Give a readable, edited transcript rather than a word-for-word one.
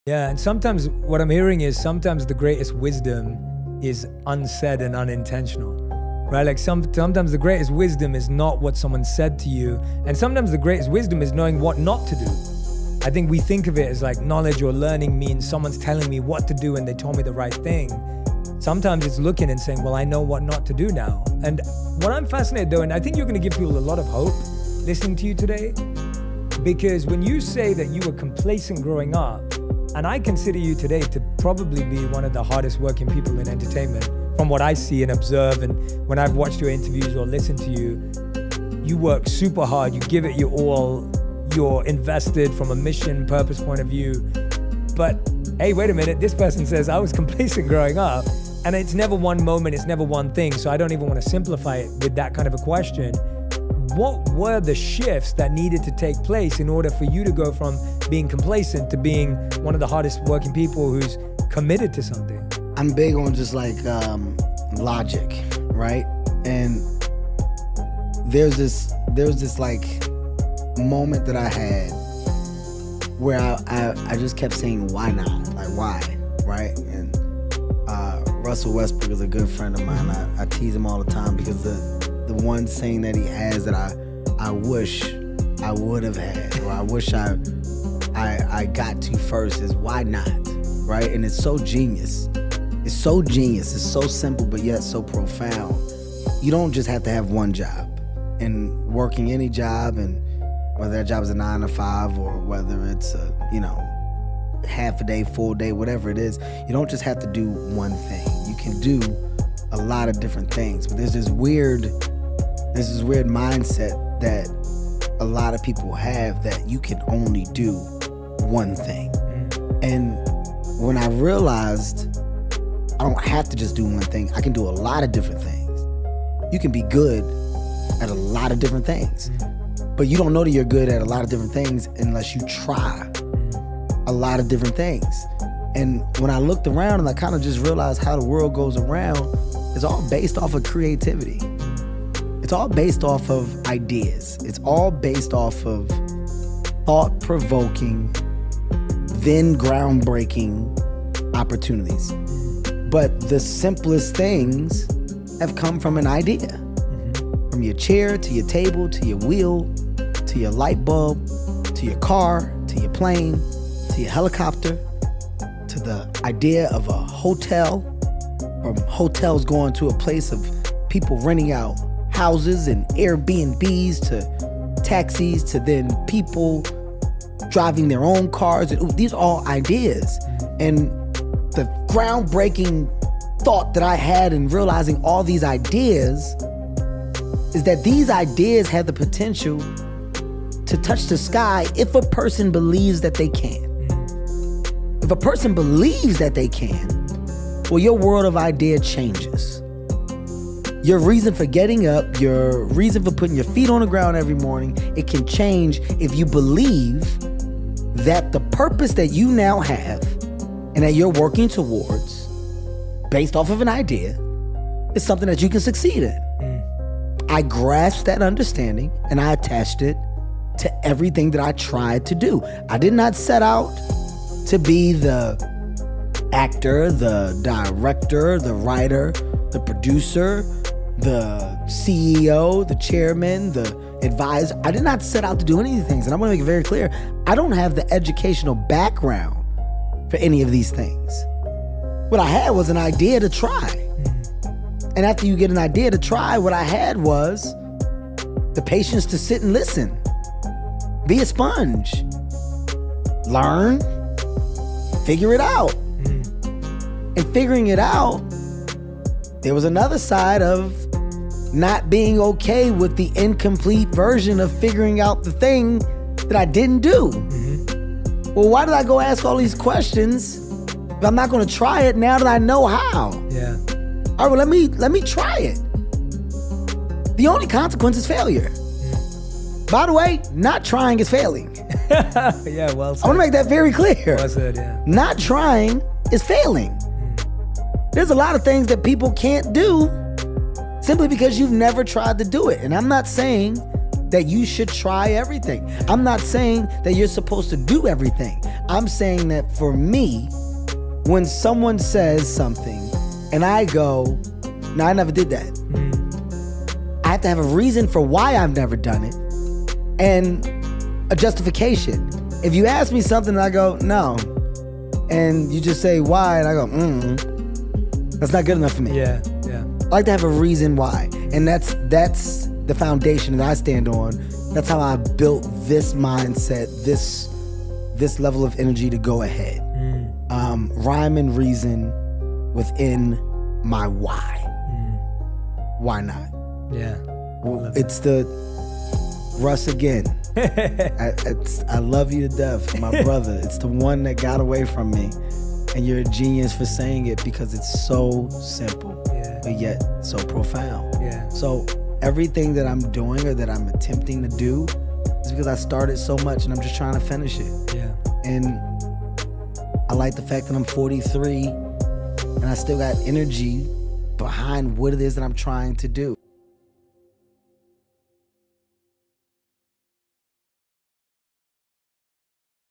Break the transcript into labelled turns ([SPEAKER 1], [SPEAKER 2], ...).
[SPEAKER 1] Yeah, and sometimes what I'm hearing is sometimes the greatest wisdom is unsaid and unintentional, right? Like sometimes the greatest wisdom is not what someone said to you, and sometimes the greatest wisdom is knowing what not to do. I think we think of it as like knowledge or learning means someone's telling me what to do and they told me the right thing. Sometimes it's looking and saying, well, I know what not to do now. And what I'm fascinated though, and I think you're gonna give people a lot of hope listening to you today, because when you say that you were complacent growing up, and I consider you today to probably be one of the hardest working people in entertainment from what I see and observe, and when I've watched your interviews or listened to you, you work super hard, you give it your all, you're invested from a mission, purpose point of view. But hey, wait a minute, this person says I was complacent growing up, and it's never one moment, it's never one thing, so I don't even want to simplify it with that kind of a question. What were the shifts that needed to take place in order for you to go from being complacent to being one of the hardest working people who's committed to something?
[SPEAKER 2] I'm big on just like logic, right? And there's this like moment that I had where I just kept saying, why not? Like, why, right? And Russell Westbrook is a good friend of mine. I tease him all the time because the one saying that he has that I wish I would have had, or I wish I got to first is why not, right? And it's so genius. It's so genius. It's so simple, but yet so profound. You don't just have to have one job. And working any job, and whether that job is a 9 to 5 or whether it's a, half a day, full day, whatever it is, you don't just have to do one thing. You can do a lot of different things. But there's this weird mindset that a lot of people have that you can only do one thing. And when I realized I don't have to just do one thing, I can do a lot of different things. You can be good at a lot of different things, but you don't know that you're good at a lot of different things unless you try a lot of different things. And when I looked around and I kind of just realized how the world goes around, it's all based off of creativity. It's all based off of ideas. It's all based off of thought-provoking, then groundbreaking opportunities. But the simplest things have come from an idea. From your chair, to your table, to your wheel, to your light bulb, to your car, to your plane, to your helicopter, to the idea of a hotel, from hotels going to a place of people renting out houses and Airbnbs, to taxis, to then people driving their own cars. And these are all ideas. And the groundbreaking thought that I had in realizing all these ideas is that these ideas have the potential to touch the sky if a person believes that they can. If a person believes that they can, well, your world of idea changes. Your reason for getting up, your reason for putting your feet on the ground every morning, it can change if you believe that the purpose that you now have and that you're working towards, based off of an idea, is something that you can succeed in. I grasped that understanding and I attached it to everything that I tried to do. I did not set out to be the actor, the director, the writer, the producer, the CEO, the chairman, the advisor. I did not set out to do any of these things. And I'm gonna make it very clear, I don't have the educational background for any of these things. What I had was an idea to try. And after you get an idea to try, what I had was the patience to sit and listen. Be a sponge. Learn. Figure it out. And figuring it out, there was another side of not being okay with the incomplete version of figuring out the thing that I didn't do. Well, why did I go ask all these questions if I'm not gonna try it now that I know how?
[SPEAKER 1] Yeah.
[SPEAKER 2] All right, well, let me try it. The only consequence is failure. By the way, not trying is failing.
[SPEAKER 1] Yeah, well said.
[SPEAKER 2] I want to make that very clear.
[SPEAKER 1] Well said, yeah.
[SPEAKER 2] Not trying is failing. There's a lot of things that people can't do simply because you've never tried to do it. And I'm not saying that you should try everything. I'm not saying that you're supposed to do everything. I'm saying that for me, when someone says something and I go, no, I never did that. I have to have a reason for why I've never done it and a justification. If you ask me something and I go, no, and you just say why, and I go, that's not good enough for me.
[SPEAKER 1] Yeah.
[SPEAKER 2] I like to have a reason why. And that's the foundation that I stand on. That's how I built this mindset, this level of energy to go ahead. Rhyme and reason within my why. Why not?
[SPEAKER 1] Yeah.
[SPEAKER 2] It's the Russ again. I love you to death, my brother. It's the one that got away from me. And you're a genius for saying it because it's so simple, but yet so profound.
[SPEAKER 1] Yeah.
[SPEAKER 2] So everything that I'm doing or that I'm attempting to do is because I started so much and I'm just trying to finish it.
[SPEAKER 1] Yeah.
[SPEAKER 2] And I like the fact that I'm 43 and I still got energy behind what it is that I'm trying to do.